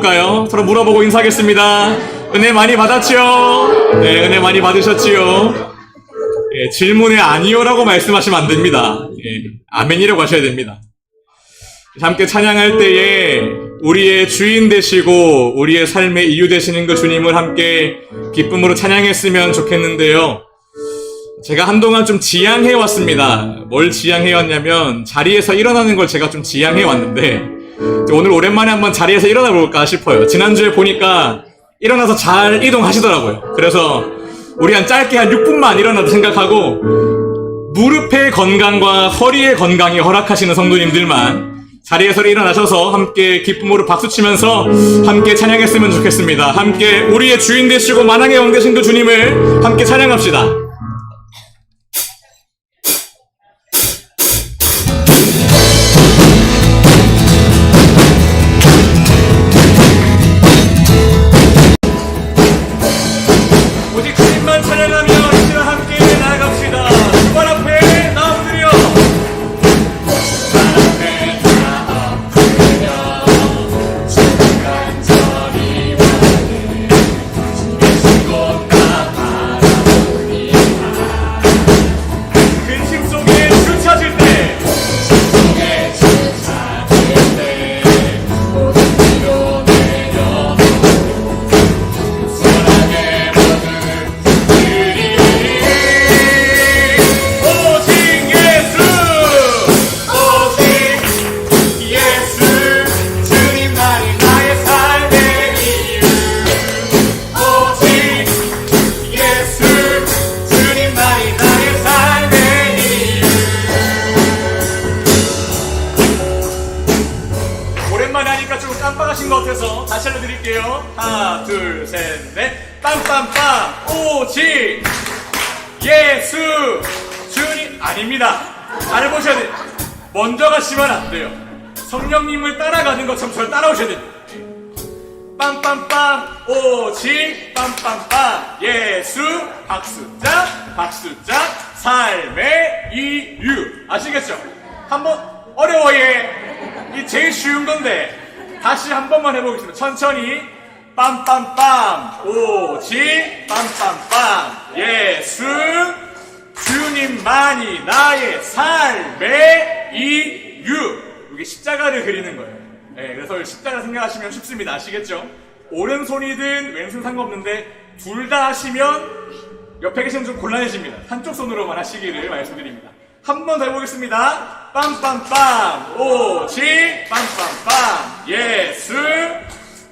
볼까요? 서로 물어보고 인사하겠습니다. 은혜 많이 받았지요? 네, 은혜 많이 받으셨지요? 예, 질문에 아니요라고 말씀하시면 안 됩니다. 예, 아멘이라고 하셔야 됩니다. 함께 찬양할 때에 우리의 주인 되시고 우리의 삶의 이유 되시는 그 주님을 함께 기쁨으로 찬양했으면 좋겠는데요. 제가 한동안 좀 지양해 왔습니다. 뭘 지양해 왔냐면 자리에서 일어나는 걸 제가 좀 지양해 왔는데 오늘 오랜만에 한번 자리에서 일어나 볼까 싶어요. 지난주에 보니까 일어나서 잘 이동하시더라고요. 그래서 우리 짧게 한 6분만 일어나도 생각하고 무릎의 건강과 허리의 건강이 허락하시는 성도님들만 자리에서 일어나셔서 함께 기쁨으로 박수치면서 함께 찬양했으면 좋겠습니다. 함께 우리의 주인 되시고 만왕의 왕 되신 그 주님을 함께 찬양합시다. 오직 주님만 찬양하며 이 시간 함께 나아갑시다. 주발 앞에 나아드려 근심 속에 주차질 때 오랜만에 하니까 좀 깜빡하신 것 같아서 다시 알려드릴게요. 하나, 둘, 셋, 넷. 빰빰빰. 오직 예수 주님 아닙니다. 잘 보셔야 돼요. 먼저 가시면 안 돼요. 성령님을 따라가는 것처럼 저를 따라오셔야 돼요. 빰빰빰 오직 빰빰빰 예수 박수짝 박수짝 삶의 이유 아시겠죠? 한번 어려워 이 제일 쉬운 건데 다시 한 번만 해보겠습니다. 천천히 빰빰빰 오직 빰빰빰 예수 주님만이 나의 삶의 이유. 이게 십자가를 그리는 거예요. 네, 그래서 십자가 생각하시면 쉽습니다. 아시겠죠? 오른손이든 왼손 상관없는데 둘 다 하시면 옆에 계시면 좀 곤란해집니다. 한쪽 손으로만 하시기를 말씀드립니다. 한 번 더 해보겠습니다. 빰빰빰 오직 빰빰빰 예수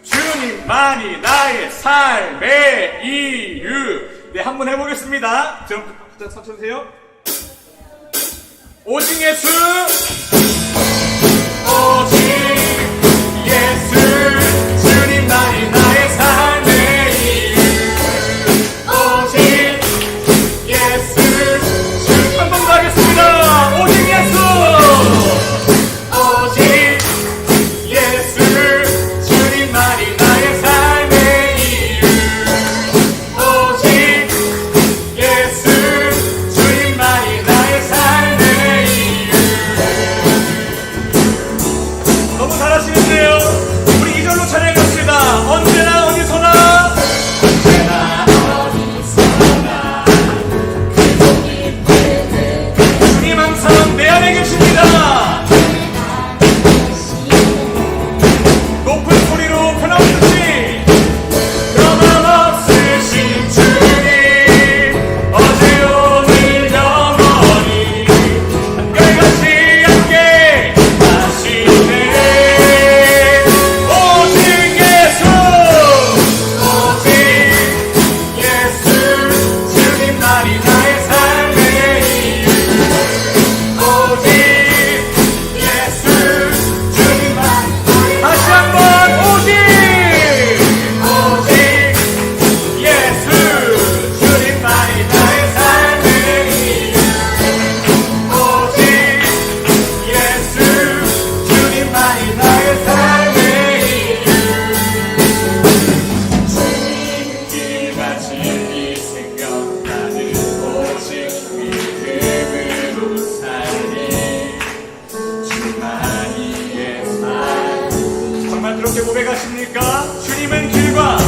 주님만이 나의 삶의 이유. 네, 한 번 해보겠습니다. 좀 서주세요. 오직 예수 오직 예수 주님만이 나의 삶의 이유. 오직 예수 주 한 번 더 하겠습니다. 오직 예수 오직 예수 주님만이 나의 삶의 이유. 오직 예수 주님만이 나의 삶의 이유. 주님은 길과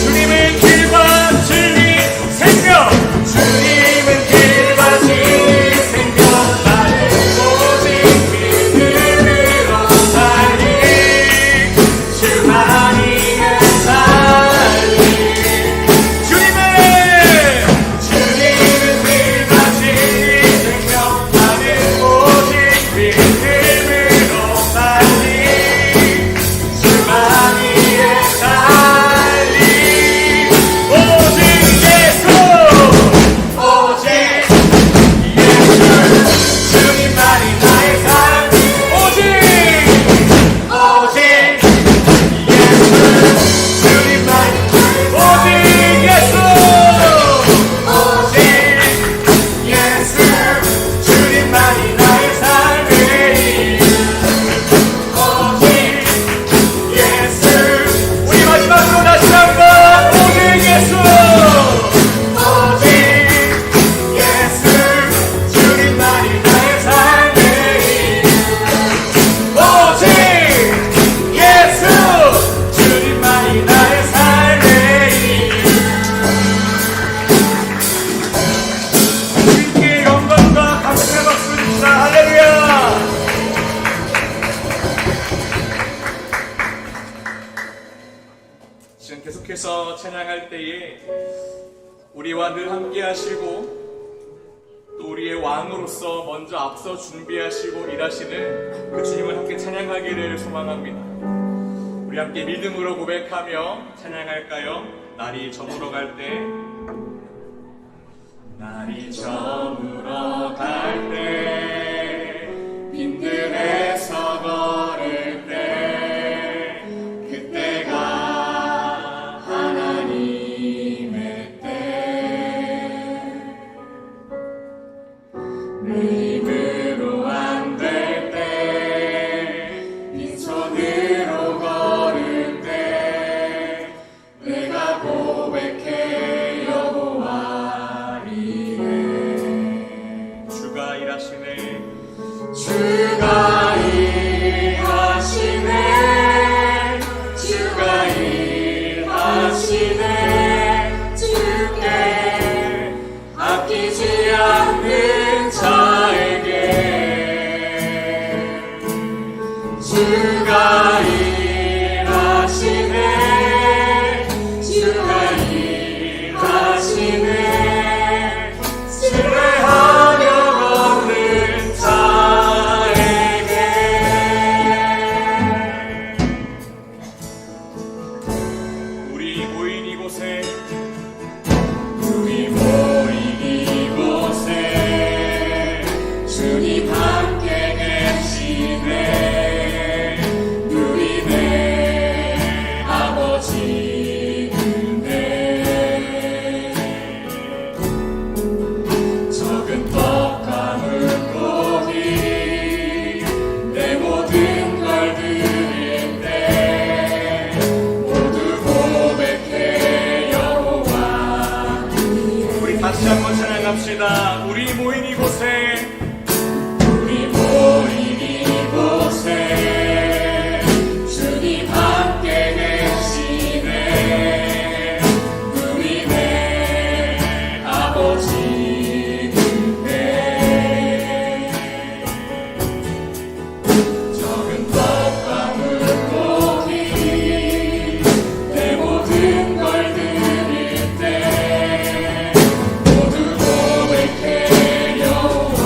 주님은 길과 진리 생명 주님은 길과 진리 생명 나를 오직 믿음으로 살리 주만이의 살리 주님은 길과 진리 생명 나를 오직 믿음으로 살리 주만이의 살리 오직 예수 오직 예수 주님만이 나의 삶 오직 예수 주님만이 오직 예수 주님만이 나의 삶의 오직 예수 우리 마지막으로 다시 한번 오직 예수 오직 예수 주님만이 나의 삶의 오직 예수 주님만이 나의 삶의 주님께 영광과 감사의 박수 드립시다. 할렐루야. 지금 계속해서 찬양할 때에 우리와 늘 함께 하시고 또 우리의 왕으로서 먼저 앞서 준비하시고 일하시는 그 주님을 함께 찬양하기를 소망합니다. 우리 함께 믿음으로 고백하며 찬양할까요? 날이 저물어 갈 때 날이 저물어 갈 때 빈들에서 걸을 때 그때가 하나님의 때 내 힘으로 안 될 때 빈손으로 걸을 때 내가 고백해 여호와 이래 주가 일하시네 주가 일하시네 주가 일하시네 주께 아끼지 않는 자에게 주가 일하시네 주가 일하시네 신뢰하며 걷는 자에게 우리 모인 이곳에 주님 함께 계시네 누리 내 아버지인데 적은 떡과 물고기 내 모든 걸 드릴 때 모두 고백해 여호와 우리 다시 한번 찬양합시다. 우리 모인 이곳에 주님 함께 계시네 누리 내 아버지인데 적은 떡과 물고기 내 모든 걸 드릴 때 모두 고백해 여호와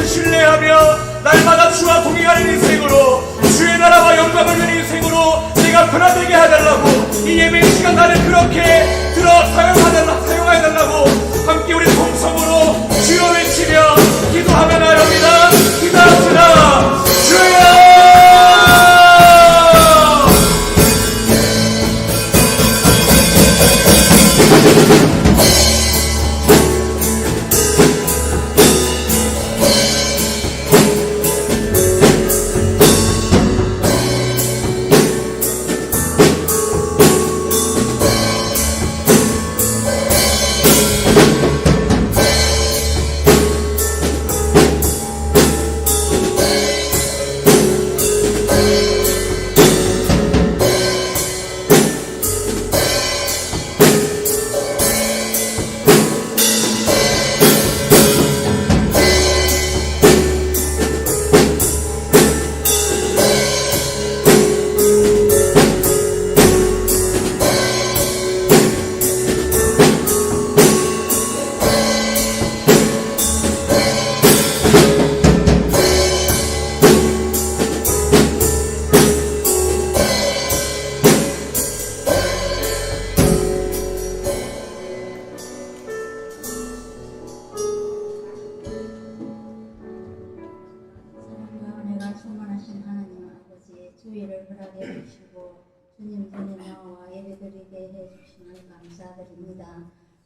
신뢰하며 날마다 주와 동행하는 인생으로 주의 나라와 영광을 위한 인생으로 내가 변화되게 해달라고 이 예배 시간 나를 그렇게 사용해달라고 함께 우리 통성으로 주여 외치며 기도하며 나아갑니다. 기도합시다. 주여! 충만하신 하나님 아버지, 주의를 허락해 주시고 주님 전에 나와 예배드리게 해주심을 감사드립니다.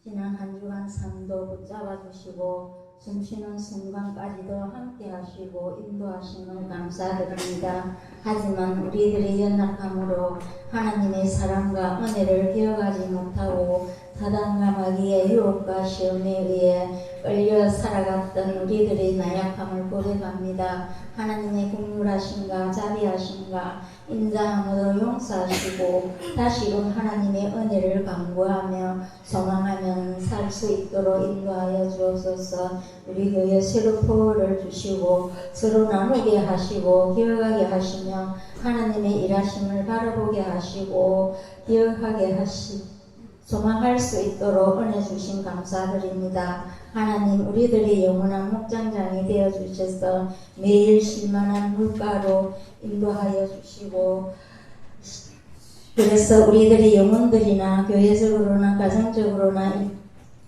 지난 한 주간 삶도 붙잡아 주시고 숨쉬는 순간까지도 함께 하시고 인도하심을 감사드립니다. 하지만 우리들의 연약함으로 하나님의 사랑과 은혜를 기억하지 못하고 사단과 마귀의 유혹과 시험에 의해 끌려 살아갔던 우리들의 나약함을 고백합니다. 하나님의 긍휼하심과 자비하심과 인자함으로 용서하시고 다시금 하나님의 은혜를 간구하며 소망하며 살 수 있도록 인도하여 주옵소서. 우리 교회 새로 포를 주시고 서로 나누게 하시고 기억하게 하시며 하나님의 일하심을 바라보게 하시고 기억하게 소망할 수 있도록 은혜 주신 감사드립니다. 하나님, 우리들이 영원한 목장장이 되어 주셔서 매일 실만한 물가로 인도하여 주시고, 그래서 우리들이 영혼들이나 교회적으로나 가정적으로나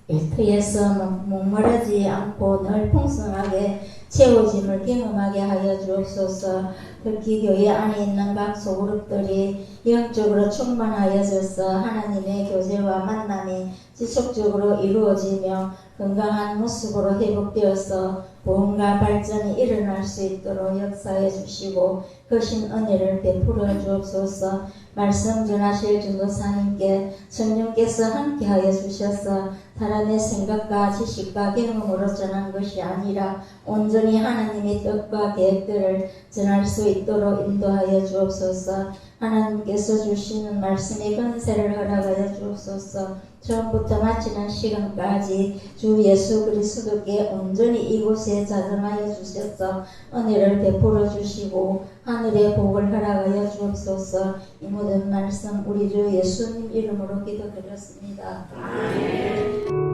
일터에서 목마르지 않고 늘 풍성하게 채워짐을 경험하게 하여 주옵소서. 특히 교회 안에 있는 각 소그룹들이 영적으로 충만하여져서 하나님의 교제와 만남이 지속적으로 이루어지며 건강한 모습으로 회복되어서 보험과 발전이 일어날 수 있도록 역사해 주시고 거신 은혜를 베풀어 주옵소서. 말씀 전하실 전도사님께 성령께서 함께하여 주셔서 사람의 생각과 지식과 경험으로 전한 것이 아니라 온전히 하나님의 뜻과 계획들을 전할 수 있도록 인도하여 주옵소서. 하나님께서 주시는 말씀의 권세를 허락하여 주옵소서. 처음부터 마치는 시간까지 주 예수 그리스도께 온전히 이곳에 자정하여 주셔서 은혜를 베풀어 주시고 하늘의 복을 허락하여 주옵소서. 이 모든 말씀 우리 주 예수님 이름으로 기도드렸습니다. 아멘.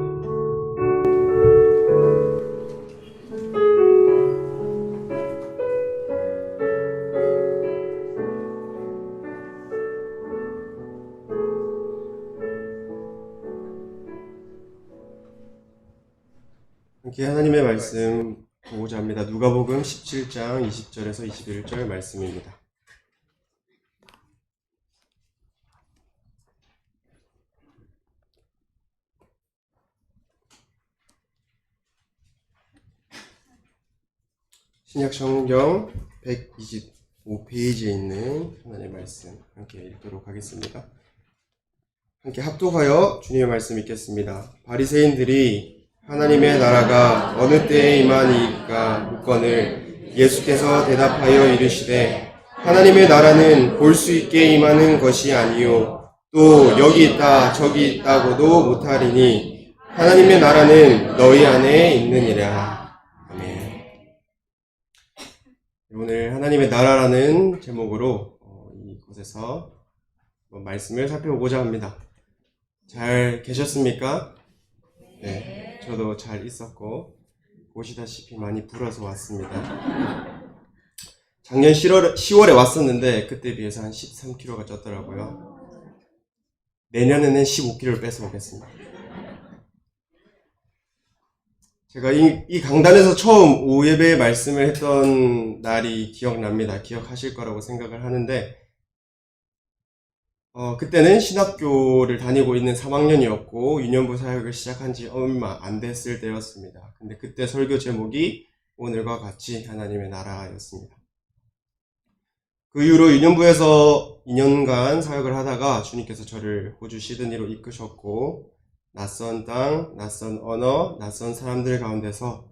함께 하나님의 말씀 보고자 합니다. 누가복음 17장 20절에서 21절 말씀입니다. 신약성경 125페이지에 있는 하나님의 말씀 함께 읽도록 하겠습니다. 함께 합독하여 주님의 말씀 읽겠습니다. 바리새인들이 하나님의 나라가 어느 때에 임하니까 묻거늘 예수께서 대답하여 이르시되 하나님의 나라는 볼 수 있게 임하는 것이 아니요 또 여기 있다 저기 있다고도 못하리니 하나님의 나라는 너희 안에 있느니라. 아멘. 오늘 하나님의 나라라는 제목으로 이곳에서 말씀을 살펴보고자 합니다. 잘 계셨습니까? 네. 저도 잘 있었고 보시다시피 많이 불어서 왔습니다. 작년 10월에 왔었는데 그때 비해서 한 13kg가 쪘더라고요. 내년에는 15kg를 뺏어오겠습니다. 제가 이 강단에서 처음 오예배 말씀을 했던 날이 기억납니다. 기억하실 거라고 생각을 하는데 그때는 신학교를 다니고 있는 3학년이었고 유년부 사역을 시작한 지 얼마 안 됐을 때였습니다. 근데 그때 설교 제목이 오늘과 같이 하나님의 나라였습니다. 그 이후로 유년부에서 2년간 사역을 하다가 주님께서 저를 호주 시드니로 이끄셨고 낯선 땅, 낯선 언어, 낯선 사람들 가운데서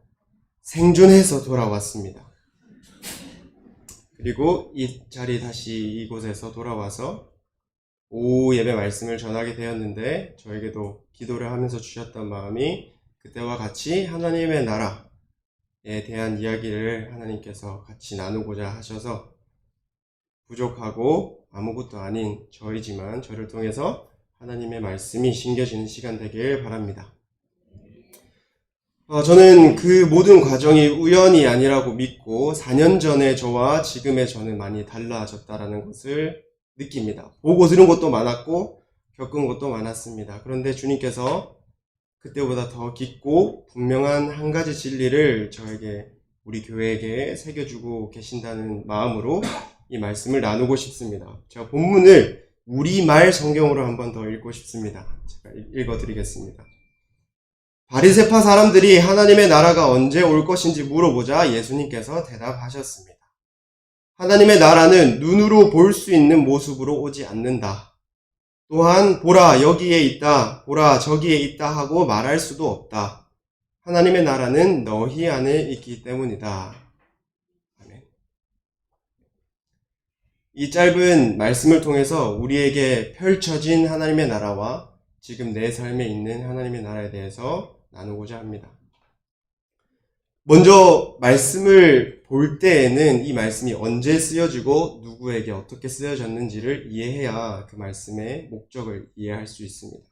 생존해서 돌아왔습니다. 그리고 이 자리 다시 이곳에서 돌아와서 오후 예배 말씀을 전하게 되었는데 저에게도 기도를 하면서 주셨던 마음이 그때와 같이 하나님의 나라에 대한 이야기를 하나님께서 같이 나누고자 하셔서 부족하고 아무것도 아닌 저이지만 저를 통해서 하나님의 말씀이 심겨지는 시간 되길 바랍니다. 저는 그 모든 과정이 우연이 아니라고 믿고 4년 전의 저와 지금의 저는 많이 달라졌다라는 것을 느낍니다. 보고 들은 것도 많았고 겪은 것도 많았습니다. 그런데 주님께서 그때보다 더 깊고 분명한 한 가지 진리를 저에게 우리 교회에게 새겨주고 계신다는 마음으로 이 말씀을 나누고 싶습니다. 제가 본문을 우리말 성경으로 한 번 더 읽고 싶습니다. 제가 읽어드리겠습니다. 바리새파 사람들이 하나님의 나라가 언제 올 것인지 물어보자 예수님께서 대답하셨습니다. 하나님의 나라는 눈으로 볼 수 있는 모습으로 오지 않는다. 또한 보라 여기에 있다, 보라 저기에 있다 하고 말할 수도 없다. 하나님의 나라는 너희 안에 있기 때문이다. 아멘. 이 짧은 말씀을 통해서 우리에게 펼쳐진 하나님의 나라와 지금 내 삶에 있는 하나님의 나라에 대해서 나누고자 합니다. 먼저 말씀을 볼 때에는 이 말씀이 언제 쓰여지고 누구에게 어떻게 쓰여졌는지를 이해해야 그 말씀의 목적을 이해할 수 있습니다.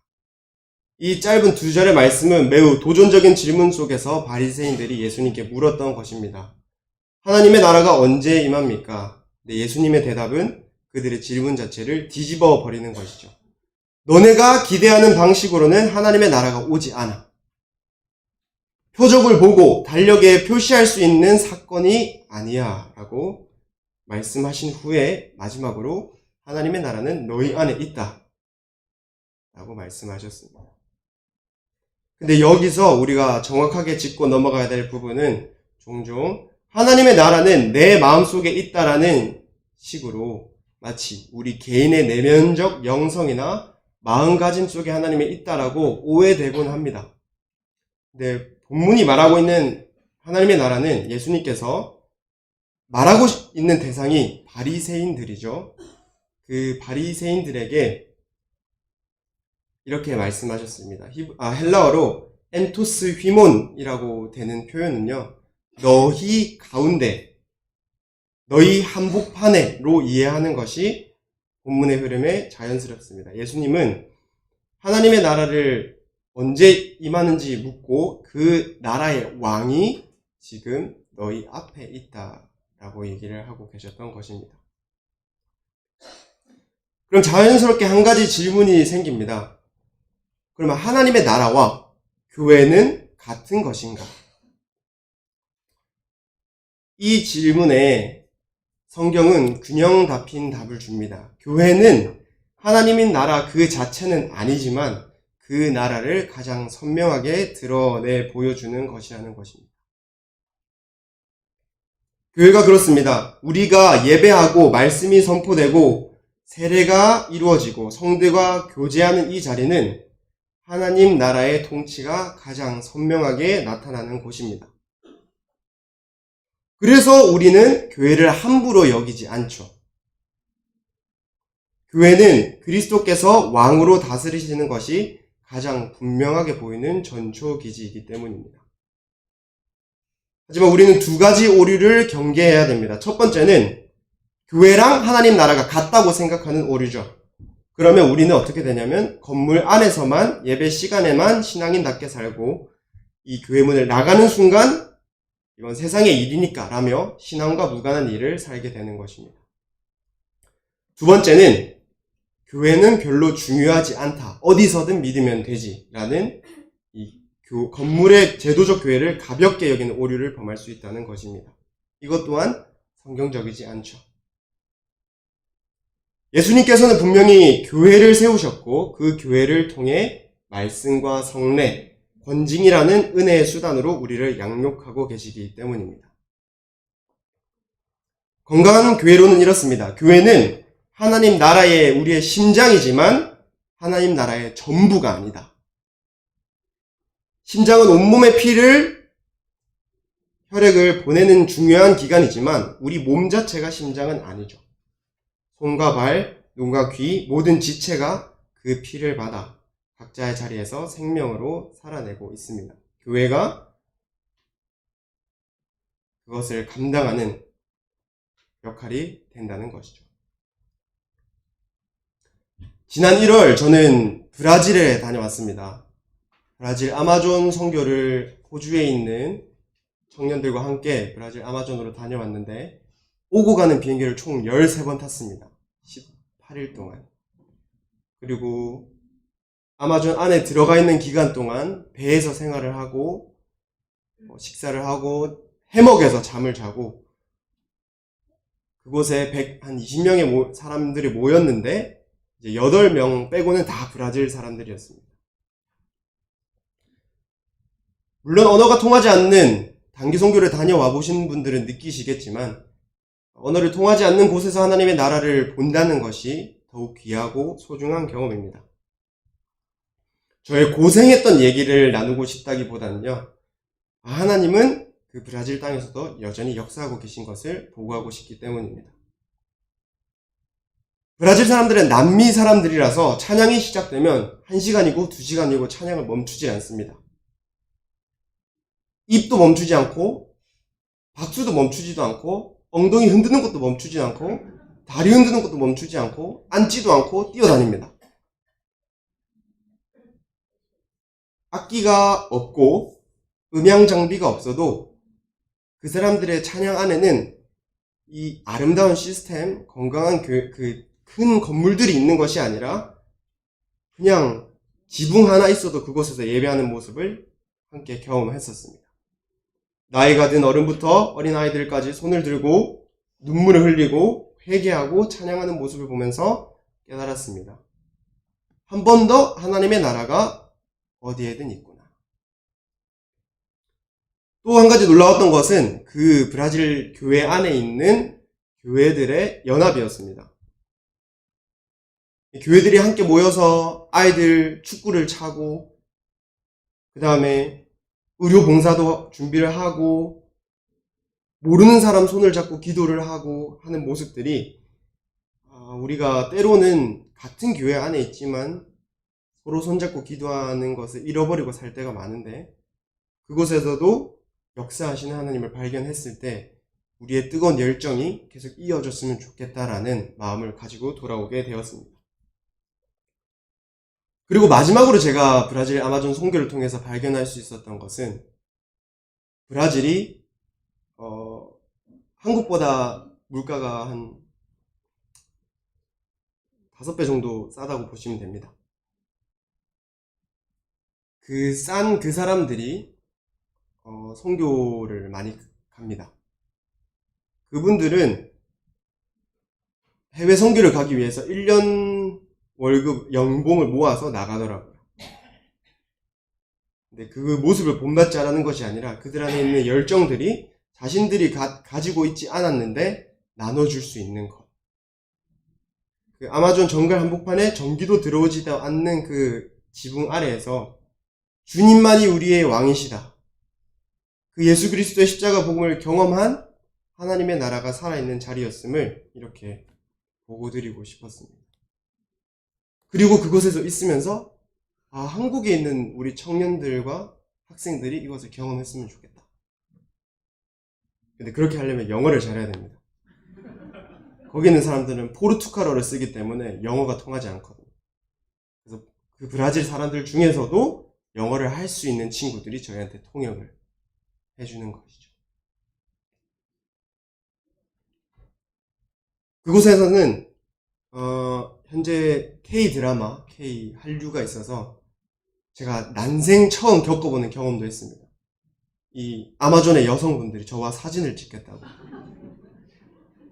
이 짧은 2절의 말씀은 매우 도전적인 질문 속에서 바리새인들이 예수님께 물었던 것입니다. 하나님의 나라가 언제 임합니까? 근데 예수님의 대답은 그들의 질문 자체를 뒤집어 버리는 것이죠. 너네가 기대하는 방식으로는 하나님의 나라가 오지 않아. 표적을 보고 달력에 표시할 수 있는 사건이 아니야 라고 말씀하신 후에 마지막으로 하나님의 나라는 너희 안에 있다 라고 말씀하셨습니다. 근데 여기서 우리가 정확하게 짚고 넘어가야 될 부분은 종종 하나님의 나라는 내 마음속에 있다라는 식으로 마치 우리 개인의 내면적 영성이나 마음가짐 속에 하나님이 있다라고 오해되곤 합니다. 근데 본문이 말하고 있는 하나님의 나라는 예수님께서 말하고 있는 대상이 바리새인들이죠. 그 바리새인들에게 이렇게 말씀하셨습니다. 헬라어로 엔토스 휘몬이라고 되는 표현은요. 너희 가운데, 너희 한복판에로 이해하는 것이 본문의 흐름에 자연스럽습니다. 예수님은 하나님의 나라를 언제 임하는지 묻고 그 나라의 왕이 지금 너희 앞에 있다라고 얘기를 하고 계셨던 것입니다. 그럼 자연스럽게 한 가지 질문이 생깁니다. 그러면 하나님의 나라와 교회는 같은 것인가? 이 질문에 성경은 균형 잡힌 답을 줍니다. 교회는 하나님의 나라 그 자체는 아니지만 그 나라를 가장 선명하게 드러내 보여주는 것이라는 것입니다. 교회가 그렇습니다. 우리가 예배하고 말씀이 선포되고 세례가 이루어지고 성도가 교제하는 이 자리는 하나님 나라의 통치가 가장 선명하게 나타나는 곳입니다. 그래서 우리는 교회를 함부로 여기지 않죠. 교회는 그리스도께서 왕으로 다스리시는 것이 가장 분명하게 보이는 전초기지이기 때문입니다. 하지만 우리는 두 가지 오류를 경계해야 됩니다. 첫 번째는 교회랑 하나님 나라가 같다고 생각하는 오류죠. 그러면 우리는 어떻게 되냐면 건물 안에서만 예배 시간에만 신앙인답게 살고 이 교회 문을 나가는 순간 이건 세상의 일이니까 라며 신앙과 무관한 일을 살게 되는 것입니다. 두 번째는 교회는 별로 중요하지 않다. 어디서든 믿으면 되지. 라는 이 건물의 제도적 교회를 가볍게 여기는 오류를 범할 수 있다는 것입니다. 이것 또한 성경적이지 않죠. 예수님께서는 분명히 교회를 세우셨고 그 교회를 통해 말씀과 성례, 권징이라는 은혜의 수단으로 우리를 양육하고 계시기 때문입니다. 건강한 교회로는 이렇습니다. 교회는 하나님 나라의 우리의 심장이지만 하나님 나라의 전부가 아니다. 심장은 온몸의 피를, 혈액을 보내는 중요한 기관이지만 우리 몸 자체가 심장은 아니죠. 손과 발, 눈과 귀, 모든 지체가 그 피를 받아 각자의 자리에서 생명으로 살아내고 있습니다. 교회가 그것을 감당하는 역할이 된다는 것이죠. 지난 1월 저는 브라질에 다녀왔습니다. 브라질 아마존 선교를 호주에 있는 청년들과 함께 브라질 아마존으로 다녀왔는데 오고 가는 비행기를 총 13번 탔습니다. 18일 동안. 그리고 아마존 안에 들어가 있는 기간 동안 배에서 생활을 하고 식사를 하고 해먹에서 잠을 자고 그곳에 한 20명의 사람들이 모였는데 이제 8명 빼고는 다 브라질 사람들이었습니다. 물론 언어가 통하지 않는 단기 선교를 다녀와 보신 분들은 느끼시겠지만 언어를 통하지 않는 곳에서 하나님의 나라를 본다는 것이 더욱 귀하고 소중한 경험입니다. 저의 고생했던 얘기를 나누고 싶다기보다는요, 하나님은 그 브라질 땅에서도 여전히 역사하고 계신 것을 보고하고 싶기 때문입니다. 브라질 사람들은 남미 사람들이라서 찬양이 시작되면 1시간이고 2시간이고 찬양을 멈추지 않습니다. 입도 멈추지 않고 박수도 멈추지도 않고 엉덩이 흔드는 것도 멈추지 않고 다리 흔드는 것도 멈추지 않고 앉지도 않고 뛰어다닙니다. 악기가 없고 음향 장비가 없어도 그 사람들의 찬양 안에는 이 아름다운 시스템, 건강한 큰 건물들이 있는 것이 아니라 그냥 지붕 하나 있어도 그곳에서 예배하는 모습을 함께 경험했었습니다. 나이가 든 어른부터 어린아이들까지 손을 들고 눈물을 흘리고 회개하고 찬양하는 모습을 보면서 깨달았습니다. 한 번 더 하나님의 나라가 어디에든 있구나. 또 한 가지 놀라웠던 것은 그 브라질 교회 안에 있는 교회들의 연합이었습니다. 교회들이 함께 모여서 아이들 축구를 차고 그 다음에 의료 봉사도 준비를 하고 모르는 사람 손을 잡고 기도를 하고 하는 모습들이 우리가 때로는 같은 교회 안에 있지만 서로 손잡고 기도하는 것을 잃어버리고 살 때가 많은데 그곳에서도 역사하시는 하나님을 발견했을 때 우리의 뜨거운 열정이 계속 이어졌으면 좋겠다라는 마음을 가지고 돌아오게 되었습니다. 그리고 마지막으로 제가 브라질 아마존 선교를 통해서 발견할 수 있었던 것은 브라질이 한국보다 물가가 한 5배 정도 싸다고 보시면 됩니다. 그 사람들이 선교를 많이 갑니다. 그분들은 해외 선교를 가기 위해서 1년 월급, 연봉을 모아서 나가더라고요. 근데 그 모습을 본받지 않는 것이 아니라 그들 안에 있는 열정들이 자신들이 가지고 있지 않았는데 나눠줄 수 있는 것. 그 아마존 정글 한복판에 전기도 들어오지 않는 그 지붕 아래에서 주님만이 우리의 왕이시다. 그 예수 그리스도의 십자가 복음을 경험한 하나님의 나라가 살아있는 자리였음을 이렇게 보고드리고 싶었습니다. 그리고 그곳에서 있으면서 한국에 있는 우리 청년들과 학생들이 이것을 경험했으면 좋겠다. 근데 그렇게 하려면 영어를 잘해야 됩니다. 거기 있는 사람들은 포르투갈어를 쓰기 때문에 영어가 통하지 않거든요. 그래서 그 브라질 사람들 중에서도 영어를 할 수 있는 친구들이 저희한테 통역을 해주는 것이죠. 그곳에서는 현재 K-드라마, K-한류가 있어서 제가 난생 처음 겪어보는 경험도 했습니다. 이 아마존의 여성분들이 저와 사진을 찍겠다고.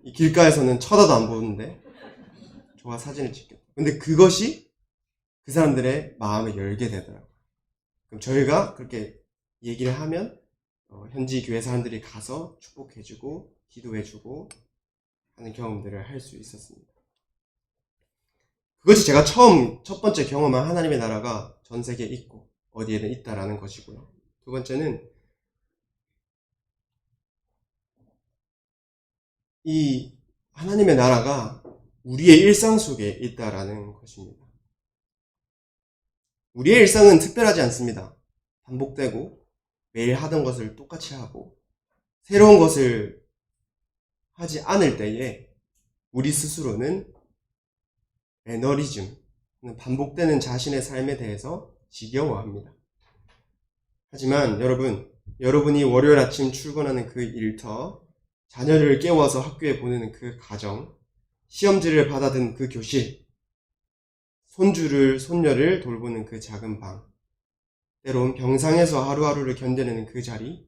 이 길가에서는 쳐다도 안 보는데 저와 사진을 찍겠다. 근데 그것이 그 사람들의 마음을 열게 되더라고요. 그럼 저희가 그렇게 얘기를 하면 현지 교회 사람들이 가서 축복해주고 기도해주고 하는 경험들을 할 수 있었습니다. 그것이 제가 첫 번째 경험한 하나님의 나라가 전 세계에 있고 어디에든 있다라는 것이고요. 두 번째는 이 하나님의 나라가 우리의 일상 속에 있다라는 것입니다. 우리의 일상은 특별하지 않습니다. 반복되고 매일 하던 것을 똑같이 하고 새로운 것을 하지 않을 때에 우리 스스로는 매너리즘, 반복되는 자신의 삶에 대해서 지겨워합니다. 하지만 여러분이 월요일 아침 출근하는 그 일터, 자녀를 깨워서 학교에 보내는 그 가정, 시험지를 받아든 그 교실, 손녀를 돌보는 그 작은 방, 때론 병상에서 하루하루를 견뎌내는 그 자리,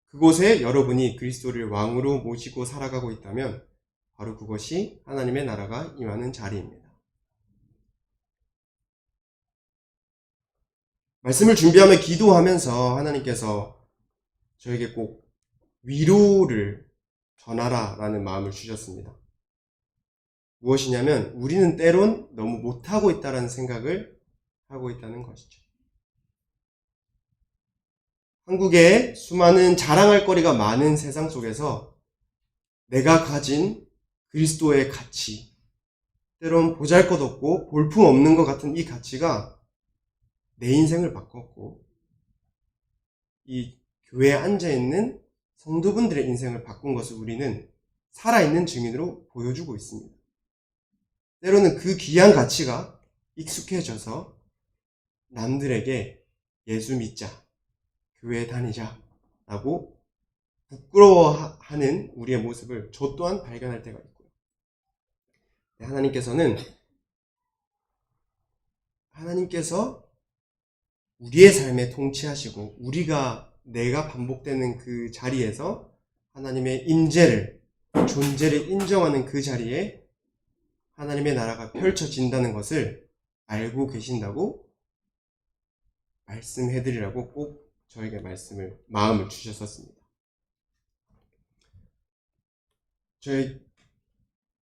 그곳에 여러분이 그리스도를 왕으로 모시고 살아가고 있다면 바로 그것이 하나님의 나라가 임하는 자리입니다. 말씀을 준비하며 기도하면서 하나님께서 저에게 꼭 위로를 전하라 라는 마음을 주셨습니다. 무엇이냐면 우리는 때론 너무 못하고 있다는 생각을 하고 있다는 것이죠. 한국에 수많은 자랑할 거리가 많은 세상 속에서 내가 가진 그리스도의 가치, 때론 보잘것없고 볼품없는 것 같은 이 가치가 내 인생을 바꿨고 이 교회에 앉아있는 성도분들의 인생을 바꾼 것을 우리는 살아있는 증인으로 보여주고 있습니다. 때로는 그 귀한 가치가 익숙해져서 남들에게 예수 믿자, 교회에 다니자 라고 부끄러워하는 우리의 모습을 저 또한 발견할 때가 있고요. 하나님께서 우리의 삶에 통치하시고 내가 반복되는 그 자리에서 하나님의 임재를, 존재를 인정하는 그 자리에 하나님의 나라가 펼쳐진다는 것을 알고 계신다고 말씀해드리라고 꼭 저에게 마음을 주셨었습니다.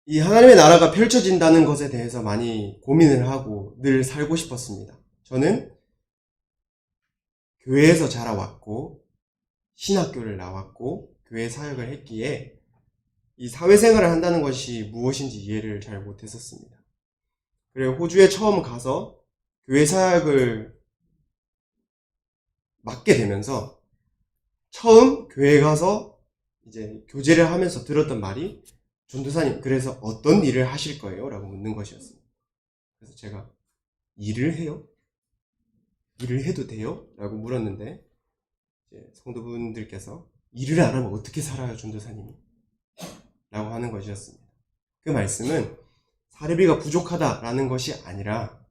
이 하나님의 나라가 펼쳐진다는 것에 대해서 많이 고민을 하고 늘 살고 싶었습니다. 저는 교회에서 자라왔고 신학교를 나왔고 교회 사역을 했기에 이 사회생활을 한다는 것이 무엇인지 이해를 잘 못했었습니다. 그리고 호주에 처음 가서 교회 사역을 맡게 되면서 처음 교회 가서 이제 교제를 하면서 들었던 말이 전도사님, 그래서 어떤 일을 하실 거예요? 라고 묻는 것이었습니다. 그래서 제가 일을 해요? 일을 해도 돼요? 라고 물었는데 이제 성도분들께서 일을 안 하면 어떻게 살아요, 전도사님이? 라고 하는 것이었습니다. 그 말씀은 사례비가 부족하다라는 것이 아니라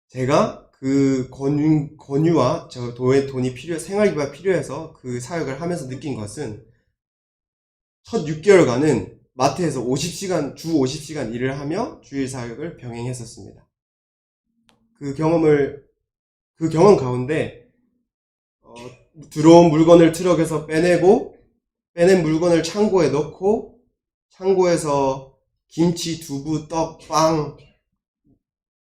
제가 그 권유와 저 돈이 생활비가 필요해서 그 사역을 하면서 느낀 것은 첫 6개월간은 마트에서 주 50시간 일을 하며 주일 사역을 병행했었습니다. 그 경험 가운데 들어온 물건을 트럭에서 빼내고 빼낸 물건을 창고에 넣고 창고에서 김치, 두부, 떡, 빵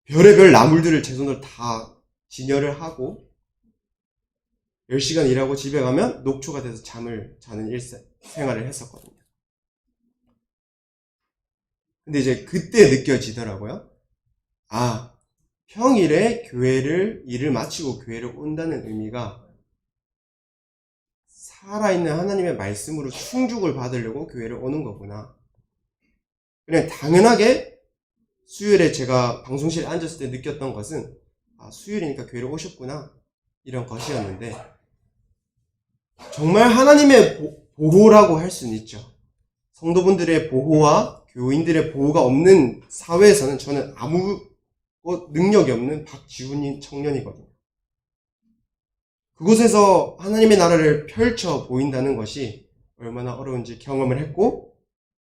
별의별 나물들을 제 손으로 다 진열을 하고 10시간 일하고 집에 가면 녹초가 돼서 잠을 자는 생활을 했었거든요. 근데 이제 그때 느껴지더라고요. 평일에 일을 마치고 교회를 온다는 의미가 살아있는 하나님의 말씀으로 충족을 받으려고 교회를 오는 거구나. 그냥 당연하게 수요일에 제가 방송실에 앉았을 때 느꼈던 것은 수요일이니까 교회를 오셨구나 이런 것이었는데 정말 하나님의 보호라고 할 수는 있죠. 성도분들의 보호와 교인들의 보호가 없는 사회에서는 저는 아무 능력이 없는 박지훈 청년이거든요. 그곳에서 하나님의 나라를 펼쳐 보인다는 것이 얼마나 어려운지 경험을 했고,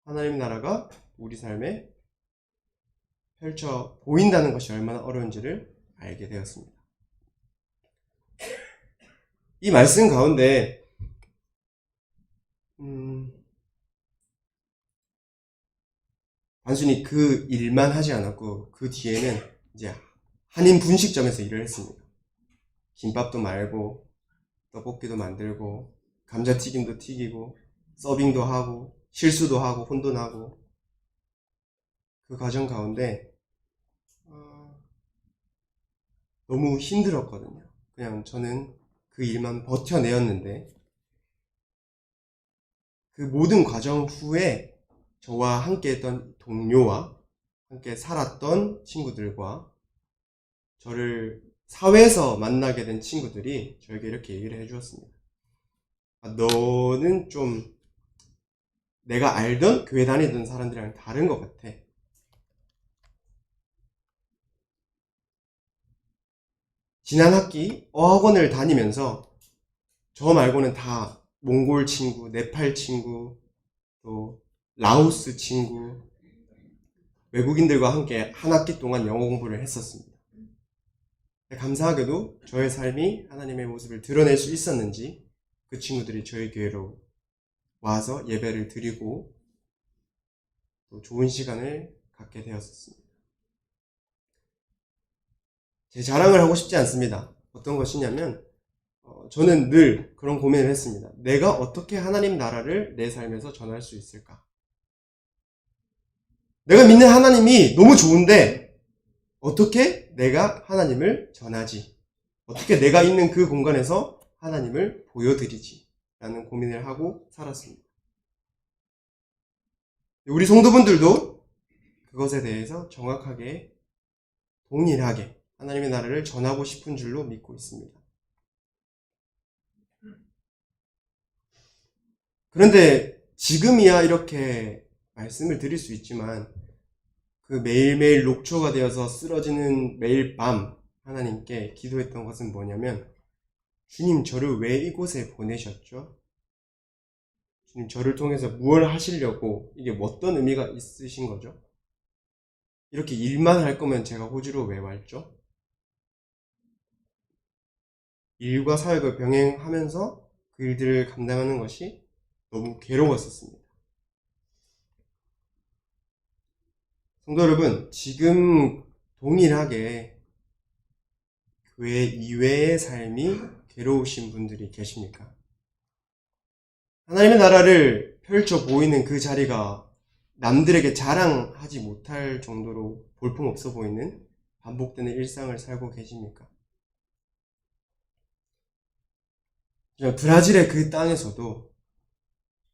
하나님의 나라가 우리 삶에 펼쳐 보인다는 것이 얼마나 어려운지를 알게 되었습니다. 이 말씀 가운데 단순히 그 일만 하지 않았고 그 뒤에는 이제 한인 분식점에서 일을 했습니다. 김밥도 말고 떡볶이도 만들고 감자튀김도 튀기고 서빙도 하고 실수도 하고 혼돈하고, 그 과정 가운데 너무 힘들었거든요. 그냥 저는 그 일만 버텨내었는데, 그 모든 과정 후에 저와 함께 했던 동료와 함께 살았던 친구들과 저를 사회에서 만나게 된 친구들이 저에게 이렇게 얘기를 해주었습니다. 너는 좀 내가 알던 교회 다니던 사람들이랑 다른 것 같아. 지난 학기 어학원을 다니면서 저 말고는 다 몽골 친구, 네팔 친구, 또 라오스 친구, 외국인들과 함께 한 학기 동안 영어 공부를 했었습니다. 감사하게도 저의 삶이 하나님의 모습을 드러낼 수 있었는지 그 친구들이 저희 교회로 와서 예배를 드리고 또 좋은 시간을 갖게 되었습니다. 제 자랑을 하고 싶지 않습니다. 어떤 것이냐면 저는 늘 그런 고민을 했습니다. 내가 어떻게 하나님 나라를 내 삶에서 전할 수 있을까? 내가 믿는 하나님이 너무 좋은데 어떻게 내가 하나님을 전하지? 어떻게 내가 있는 그 공간에서 하나님을 보여드리지? 라는 고민을 하고 살았습니다. 우리 성도분들도 그것에 대해서 정확하게 동일하게 하나님의 나라를 전하고 싶은 줄로 믿고 있습니다. 그런데 지금이야 이렇게 말씀을 드릴 수 있지만, 그 매일매일 녹초가 되어서 쓰러지는 매일 밤 하나님께 기도했던 것은 뭐냐면, 주님, 저를 왜 이곳에 보내셨죠? 주님, 저를 통해서 무엇을 하시려고, 이게 어떤 의미가 있으신 거죠? 이렇게 일만 할 거면 제가 호주로 왜 왔죠? 일과 사역을 병행하면서 그 일들을 감당하는 것이 너무 괴로웠었습니다. 성도 여러분, 지금 동일하게 교회 이외의 삶이 괴로우신 분들이 계십니까? 하나님의 나라를 펼쳐 보이는 그 자리가 남들에게 자랑하지 못할 정도로 볼품없어 보이는 반복되는 일상을 살고 계십니까? 브라질의 그 땅에서도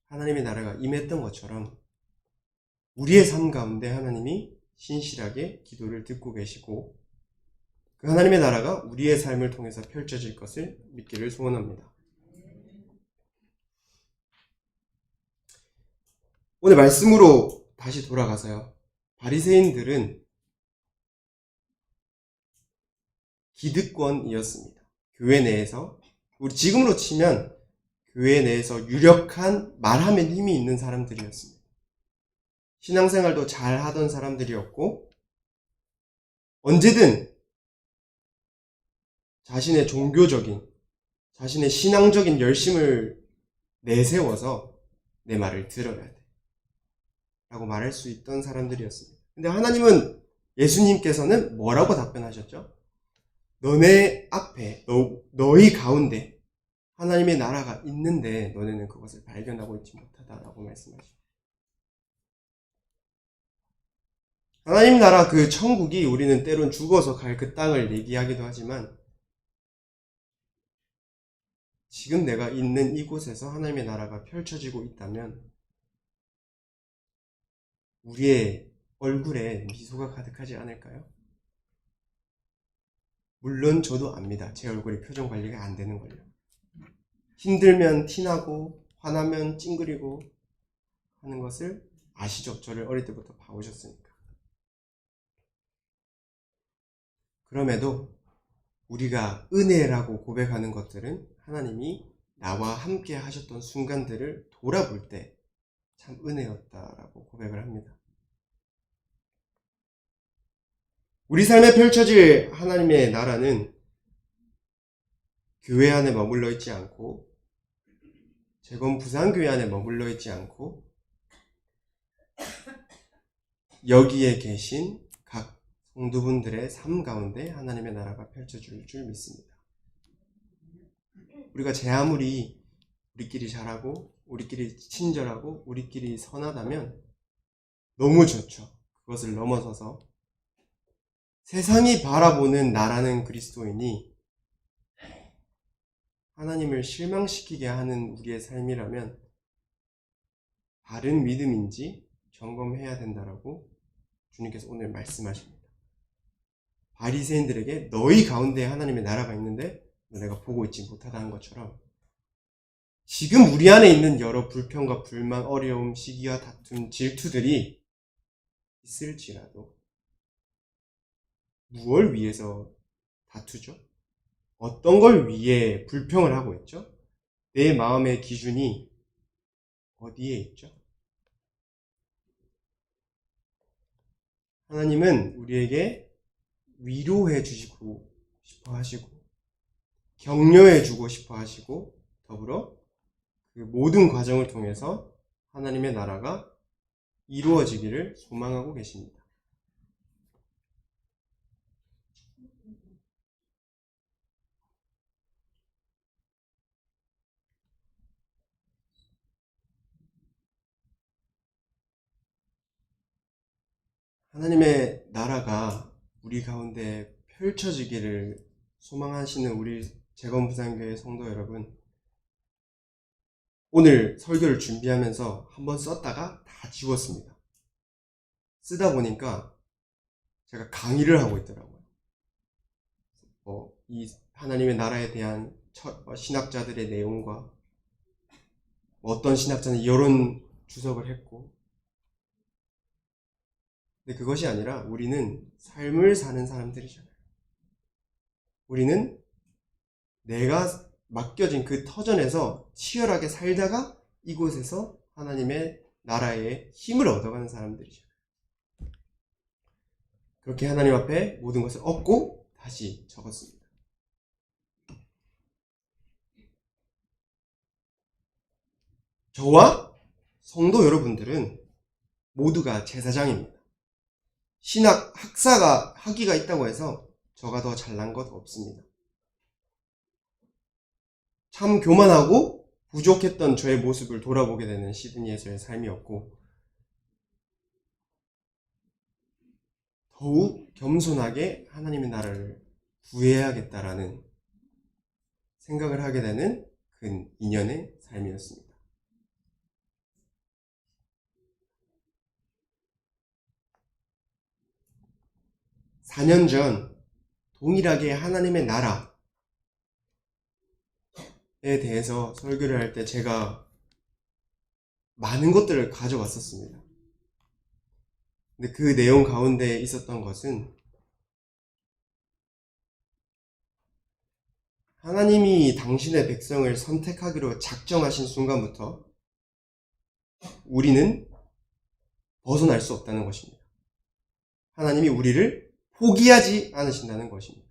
하나님의 나라가 임했던 것처럼 우리의 삶 가운데 하나님이 신실하게 기도를 듣고 계시고, 그 하나님의 나라가 우리의 삶을 통해서 펼쳐질 것을 믿기를 소원합니다. 오늘 말씀으로 다시 돌아가서요. 바리새인들은 기득권이었습니다. 교회 내에서, 우리 지금으로 치면 교회 내에서 유력한 말하면 힘이 있는 사람들이었습니다. 신앙생활도 잘 하던 사람들이었고, 언제든 자신의 종교적인, 자신의 신앙적인 열심을 내세워서 내 말을 들어야 돼 라고 말할 수 있던 사람들이었습니다. 근데 하나님은, 예수님께서는 뭐라고 답변하셨죠? 너네 앞에, 너희 가운데 하나님의 나라가 있는데 너네는 그것을 발견하고 있지 못하다라고 말씀하십니다. 하나님 나라 그 천국이, 우리는 때론 죽어서 갈 그 땅을 얘기하기도 하지만, 지금 내가 있는 이곳에서 하나님의 나라가 펼쳐지고 있다면 우리의 얼굴에 미소가 가득하지 않을까요? 물론 저도 압니다. 제 얼굴이 표정 관리가 안 되는 걸요. 힘들면 티나고 화나면 찡그리고 하는 것을 아시죠? 저를 어릴 때부터 봐오셨으니까. 그럼에도 우리가 은혜라고 고백하는 것들은 하나님이 나와 함께 하셨던 순간들을 돌아볼 때 참 은혜였다라고 고백을 합니다. 우리 삶에 펼쳐질 하나님의 나라는 교회 안에 머물러 있지 않고 재건 부산교회 안에 머물러 있지 않고 여기에 계신 각 성도분들의 삶 가운데 하나님의 나라가 펼쳐질 줄 믿습니다. 우리가 제 아무리 우리끼리 잘하고 우리끼리 친절하고 우리끼리 선하다면 너무 좋죠. 그것을 넘어서서 세상이 바라보는 나라는 그리스도인이 하나님을 실망시키게 하는 우리의 삶이라면 바른 믿음인지 점검해야 된다라고 주님께서 오늘 말씀하십니다. 바리새인들에게 너희 가운데 하나님의 나라가 있는데 내가 보고 있지 못하다는 것처럼 지금 우리 안에 있는 여러 불평과 불만, 어려움, 시기와 다툼, 질투들이 있을지라도 무엇을 위해서 다투죠? 어떤 걸 위해 불평을 하고 있죠? 내 마음의 기준이 어디에 있죠? 하나님은 우리에게 위로해 주시고 싶어 하시고 격려해 주고 싶어 하시고 더불어 그 모든 과정을 통해서 하나님의 나라가 이루어지기를 소망하고 계십니다. 하나님의 나라가 우리 가운데 펼쳐지기를 소망하시는 우리 재건부산교회 성도 여러분, 오늘 설교를 준비하면서 한번 썼다가 다 지웠습니다. 쓰다 보니까 제가 강의를 하고 있더라고요. 이 하나님의 나라에 대한 신학자들의 내용과 어떤 신학자는 이런 주석을 했고, 근데 그것이 아니라 우리는 삶을 사는 사람들이잖아요. 우리는 내가 맡겨진 그 터전에서 치열하게 살다가 이곳에서 하나님의 나라의 힘을 얻어가는 사람들이잖아요. 그렇게 하나님 앞에 모든 것을 얻고 다시 적었습니다. 저와 성도 여러분들은 모두가 제사장입니다. 신학 학위가 있다고 해서 저가 더 잘난 것 없습니다. 참 교만하고 부족했던 저의 모습을 돌아보게 되는 시드니에서의 삶이었고, 더욱 겸손하게 하나님의 나라를 구해야겠다라는 생각을 하게 되는 근 2년의 삶이었습니다. (4년) 전 동일하게 하나님의 나라에 대해서 설교를 할 때 제가 많은 것들을 가져왔었습니다. 근데 그 내용 가운데 있었던 것은 하나님이 당신의 백성을 선택하기로 작정하신 순간부터 우리는 벗어날 수 없다는 것입니다. 하나님이 우리를 포기하지 않으신다는 것입니다.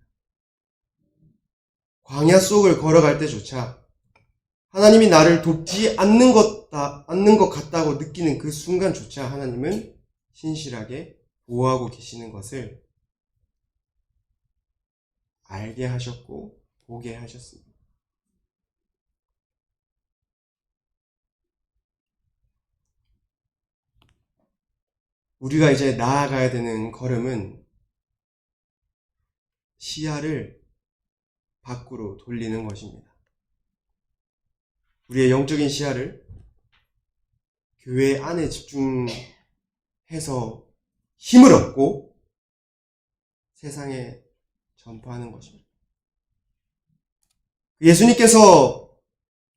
광야 속을 걸어갈 때조차 하나님이 나를 돕지 않는 것 같다고 느끼는 그 순간조차 하나님은 신실하게 보호하고 계시는 것을 알게 하셨고 보게 하셨습니다. 우리가 이제 나아가야 되는 걸음은 시야를 밖으로 돌리는 것입니다. 우리의 영적인 시야를 교회 안에 집중해서 힘을 얻고 세상에 전파하는 것입니다. 예수님께서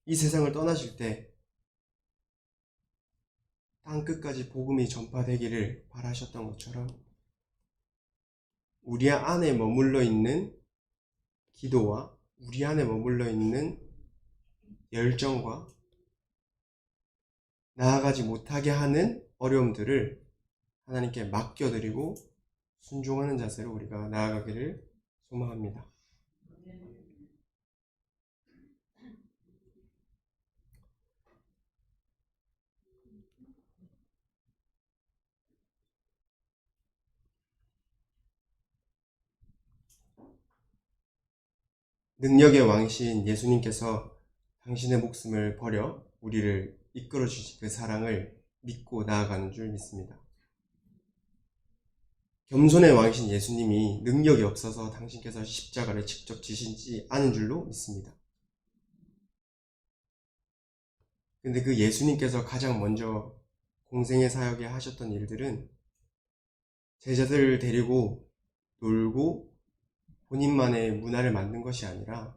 이 세상을 떠나실 때 땅끝까지 복음이 전파되기를 바라셨던 것처럼 우리 안에 머물러 있는 기도와 우리 안에 머물러 있는 열정과 나아가지 못하게 하는 어려움들을 하나님께 맡겨드리고 순종하는 자세로 우리가 나아가기를 소망합니다. 능력의 왕이신 예수님께서 당신의 목숨을 버려 우리를 이끌어 주신 그 사랑을 믿고 나아가는 줄 믿습니다. 겸손의 왕이신 예수님이 능력이 없어서 당신께서 십자가를 직접 지시지 않은 줄로 믿습니다. 근데 그 예수님께서 가장 먼저 공생의 사역에 하셨던 일들은 제자들을 데리고 놀고 본인만의 문화를 만든 것이 아니라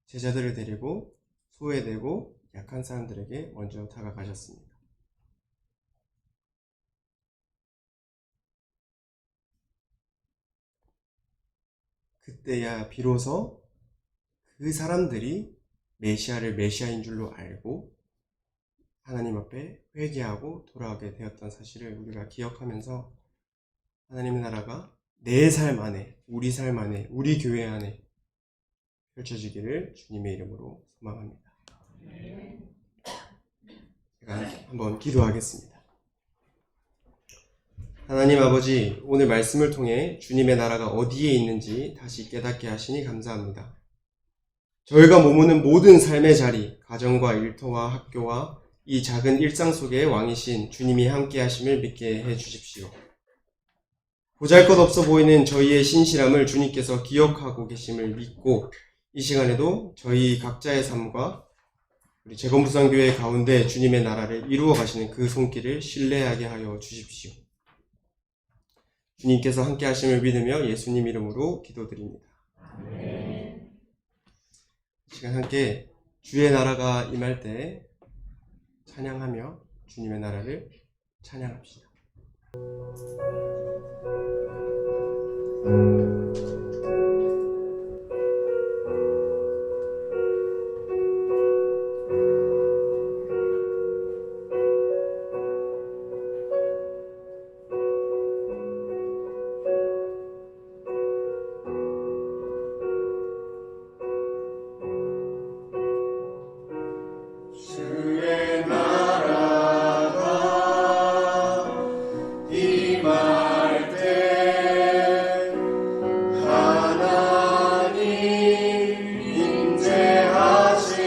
제자들을 데리고 소외되고 약한 사람들에게 먼저 다가가셨습니다. 그때야 비로소 그 사람들이 메시아를 메시아인 줄로 알고 하나님 앞에 회개하고 돌아오게 되었던 사실을 우리가 기억하면서 하나님의 나라가 내 삶 안에, 우리 삶 안에, 우리 교회 안에 펼쳐지기를 주님의 이름으로 소망합니다. 제가 한번 기도하겠습니다. 하나님 아버지, 오늘 말씀을 통해 주님의 나라가 어디에 있는지 다시 깨닫게 하시니 감사합니다. 저희가 머무는 모든 삶의 자리, 가정과 일터와 학교와 이 작은 일상 속에 왕이신 주님이 함께 하심을 믿게 해 주십시오. 보잘것없어 보이는 저희의 신실함을 주님께서 기억하고 계심을 믿고 이 시간에도 저희 각자의 삶과 우리 재건부산교회 가운데 주님의 나라를 이루어 가시는 그 손길을 신뢰하게 하여 주십시오. 주님께서 함께 하심을 믿으며 예수님 이름으로 기도드립니다. 이 시간 함께 주의 나라가 임할 때 찬양하며 주님의 나라를 찬양합시다. 주의 나라가 임할 때 하나님 임재하실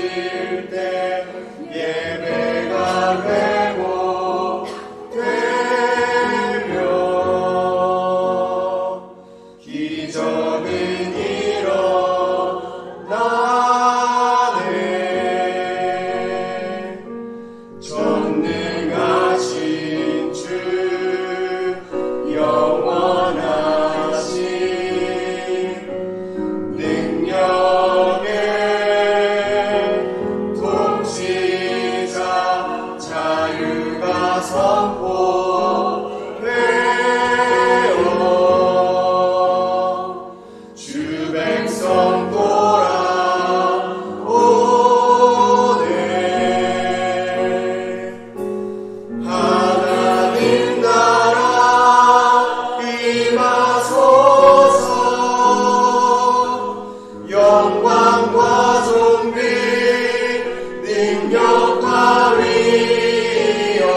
때 예배가 되고 되며 기적은 일어나네. 전능하신 주 영원하신 능력의 통치자 자유가 선포되어 주 백성 돌아오네. 하나님 나라 임하소서. 영광과 존귀 능력과 위엄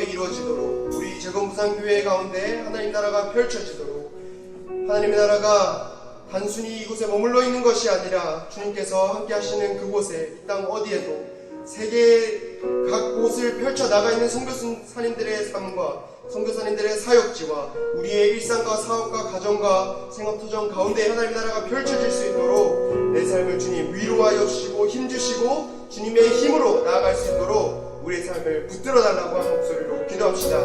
가운데 이루어지도록, 우리 재건부산교회 가운데 하나님 나라가 펼쳐지도록, 하나님의 나라가 단순히 이곳에 머물러 있는 것이 아니라 주님께서 함께 하시는 그곳에, 이 땅 어디에도 세계 각 곳을 펼쳐나가 있는 선교사님들의 삶과 선교사님들의 사역지와 우리의 일상과 사업과 가정과 생업터전 가운데 하나님의 나라가 펼쳐질 수 있도록 내 삶을 주님 위로하여 주시고 힘주시고 주님의 힘으로 나아갈 수 있도록 우리의 삶을 붙들어 달라고 하는 목소리로 기도합시다.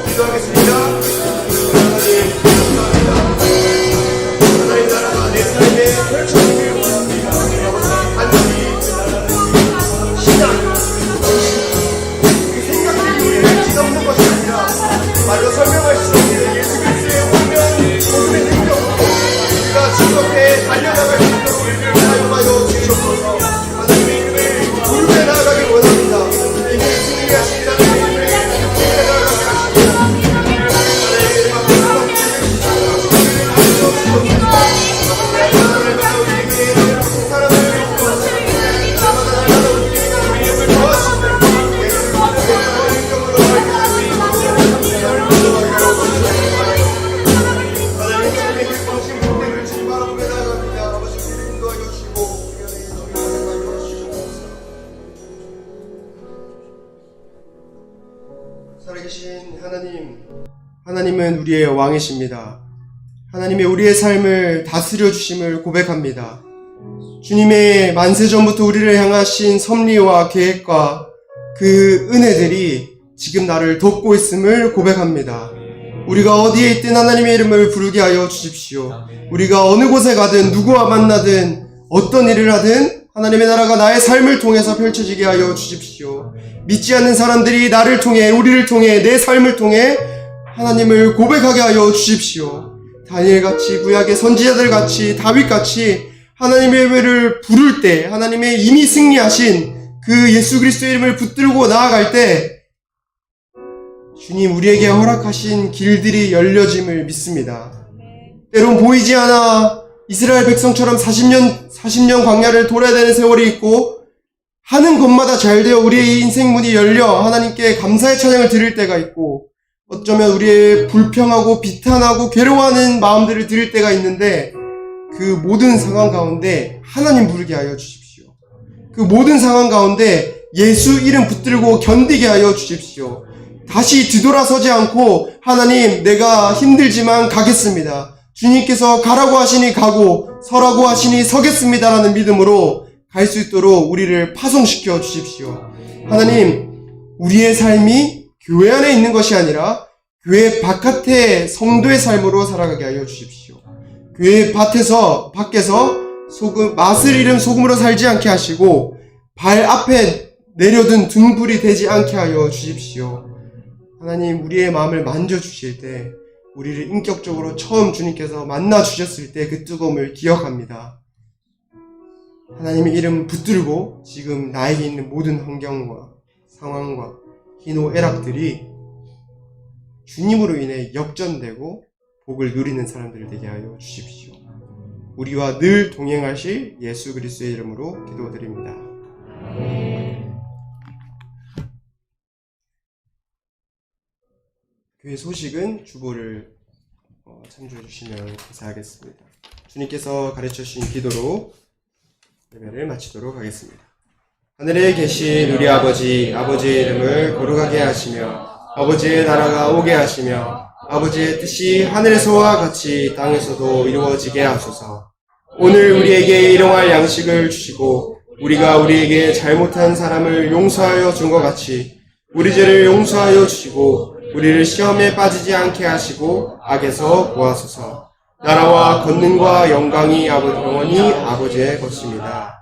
기도하겠습니다. 하나님 감사합니다. 하나님 나라가 내 삶에 펼쳐지길 원합니다. 반드시 신앙, 그 생각들이 우리를 뒤덮는 것이 아니라 말로 설명할 수 없는 예수 그리스도의 운명, 복음의 능력으로 우리가 즐겁게 달려나갈 수 있도록 우리를 사용하여 주시옵소서. 하나님의 이름을 부르게 나아가길 원합니다. 이미 승리하신 하나님의 이름을 부르게 나아가게 하시고 하나님의 이름 앞에 살아계신 하나님은 우리의 왕이십니다. 하나님의 우리의 삶을 다스려 주심을 고백합니다. 주님의 만세전부터 우리를 향하신 섭리와 계획과 그 은혜들이 지금 나를 돕고 있음을 고백합니다. 우리가 어디에 있든 하나님의 이름을 부르게 하여 주십시오. 우리가 어느 곳에 가든 누구와 만나든 어떤 일을 하든 하나님의 나라가 나의 삶을 통해서 펼쳐지게 하여 주십시오. 믿지 않는 사람들이 나를 통해, 우리를 통해, 내 삶을 통해 하나님을 고백하게 하여 주십시오. 다니엘같이, 구약의 선지자들같이, 다윗같이 하나님의 이름을 부를 때, 하나님의 이미 승리하신 그 예수 그리스도의 이름을 붙들고 나아갈 때 주님 우리에게 허락하신 길들이 열려짐을 믿습니다. 때론 보이지 않아 이스라엘 백성처럼 40년 광야를 돌아야 되는 세월이 있고, 하는 것마다 잘 되어 우리의 인생 문이 열려 하나님께 감사의 찬양을 드릴 때가 있고, 어쩌면 우리의 불평하고 비탄하고 괴로워하는 마음들을 드릴 때가 있는데, 그 모든 상황 가운데 하나님 부르게 하여 주십시오. 그 모든 상황 가운데 예수 이름 붙들고 견디게 하여 주십시오. 다시 뒤돌아서지 않고 하나님 내가 힘들지만 가겠습니다. 주님께서 가라고 하시니 가고 서라고 하시니 서겠습니다라는 믿음으로 갈 수 있도록 우리를 파송시켜 주십시오. 하나님, 우리의 삶이 교회 안에 있는 것이 아니라 교회 바깥의 성도의 삶으로 살아가게 하여 주십시오. 교회 밖에서 맛을 잃은 소금으로 살지 않게 하시고 발 앞에 내려둔 등불이 되지 않게 하여 주십시오. 하나님, 우리의 마음을 만져주실 때 우리를 인격적으로 처음 주님께서 만나주셨을 때 그 뜨거움을 기억합니다. 하나님의 이름 붙들고 지금 나에게 있는 모든 환경과 상황과 희노애락들이 주님으로 인해 역전되고 복을 누리는 사람들 되게 하여 주십시오. 우리와 늘 동행하실 예수 그리스도의 이름으로 기도드립니다. 교회 소식은 주보를 참조해 주시면 감사하겠습니다. 주님께서 가르쳐 주신 기도로 예배를 마치도록 하겠습니다. 하늘에 계신 우리 아버지의 이름을 거룩하게 하시며 아버지의 나라가 오게 하시며 아버지의 뜻이 하늘에서와 같이 땅에서도 이루어지게 하소서. 오늘 우리에게 일용할 양식을 주시고 우리가 우리에게 잘못한 사람을 용서하여 준 것 같이 우리 죄를 용서하여 주시고 우리를 시험에 빠지지 않게 하시고 악에서 구하소서. 나라와 권능과 영광이 영원히 아버지의 것입니다.